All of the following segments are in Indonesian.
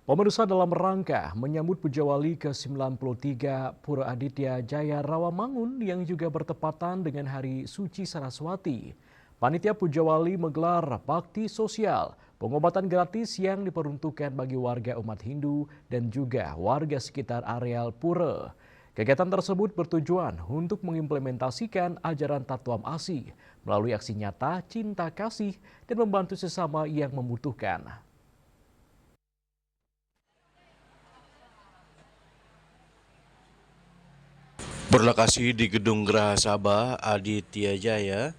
Pemirsa, dalam rangka menyambut Pujawali ke-93 Pura Aditya Jaya Rawamangun yang juga bertepatan dengan Hari Suci Saraswati, Panitia Pujawali menggelar bakti sosial, pengobatan gratis yang diperuntukkan bagi warga umat Hindu dan juga warga sekitar areal pura. Kegiatan tersebut bertujuan untuk mengimplementasikan ajaran Tatuam Asih melalui aksi nyata cinta kasih dan membantu sesama yang membutuhkan. Berlokasi di Gedung Geraha Sabah, Aditya Jaya,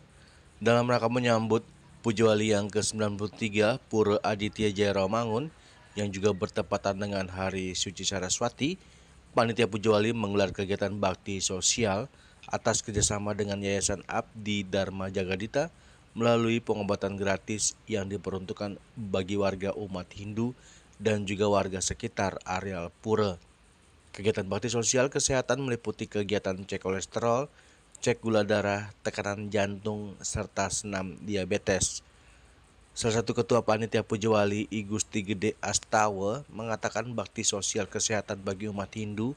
dalam rangka menyambut Pujawali yang ke-93 Pura Aditya Jaya Rawamangun yang juga bertepatan dengan Hari Suci Saraswati, Panitia Pujawali menggelar kegiatan bakti sosial atas kerjasama dengan Yayasan Abdi Dharma Jagadita melalui pengobatan gratis yang diperuntukkan bagi warga umat Hindu dan juga warga sekitar areal pura. Kegiatan bakti sosial kesehatan meliputi kegiatan cek kolesterol, cek gula darah, tekanan jantung, serta senam diabetes. Salah satu ketua panitia Pujawali, I Gusti Gede Astawa, mengatakan bakti sosial kesehatan bagi umat Hindu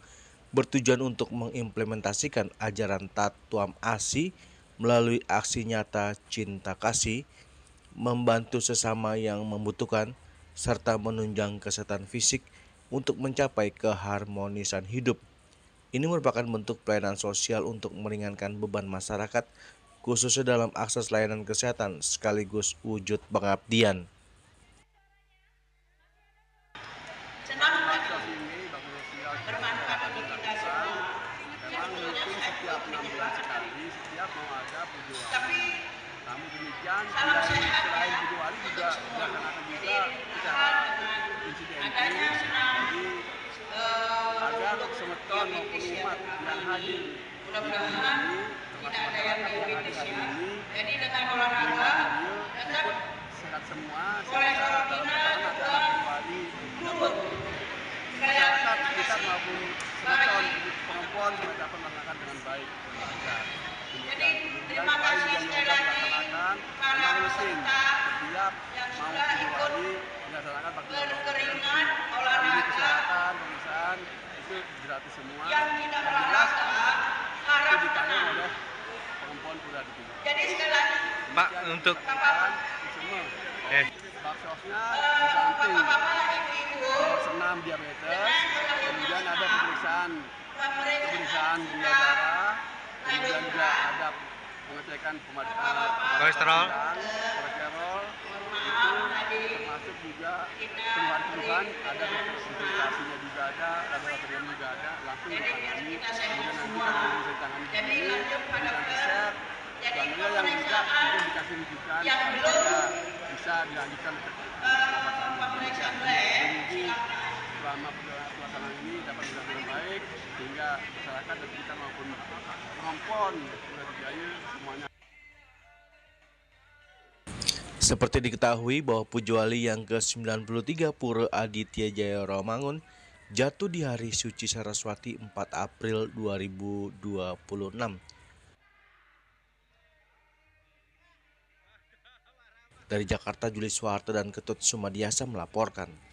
bertujuan untuk mengimplementasikan ajaran Tatuam Asih melalui aksi nyata cinta kasih, membantu sesama yang membutuhkan, serta menunjang kesehatan fisik untuk mencapai keharmonisan hidup. Ini merupakan bentuk pelayanan sosial untuk meringankan beban masyarakat, khususnya dalam akses layanan kesehatan sekaligus wujud pengabdian. Senang bansos ini bakti sosial bermanfaat bagi kita semua. Memang rutin setiap 6 bulan sekali, setiap mau ada Pujawali. Tapi namun demikian selain Pujawali juga dilaksanakan juga secara insidentil. Jadi agar semeton maupun umat yang hadir mudah-mudahan tidak ada yang di Indonesia. Jadi dengan olahraga tetap sehat semua. Kolesterol kita juga turun. Masyarakat sekitar maupun semeton pengempuan supaya dapat melaksanakan dengan baik dan lancar. Jadi terima kasih sekali lagi para peserta yang sudah ikut berkeringat olahraga. Pemeriksaan itu gratis semua. Yang tidak olahraga harap tenang. Oleh pengempuan pura di sini. Jadi sekali lagi. Pak, untuk semua. Baksosnya di samping senam diabetes, kemudian ada pemeriksaan gula darah, kemudian juga ada pengecekan kolesterol, itu termasuk juga keluhan-keluhan, ada konsultasinya juga ada, laboratorium juga ada, langsung ditangani, kemudian nanti kalau bisa ditangani di sini, diberikan resep, dan yang tidak mungkin dikasih rujukan, bisa dilanjutkan ke pengobatan. Jadi selama pelaksanaan ini dapat berjalan dengan baik, sehingga masyarakat dan kita maupun pengompon Pura Jaya semuanya. Seperti diketahui bahwa Pujawali yang ke-93 Pura Aditya Jaya Rawamangun jatuh di Hari Suci Saraswati 4 April 2026. Dari Jakarta, Juli Soeharto dan Ketut Sumadiasa melaporkan.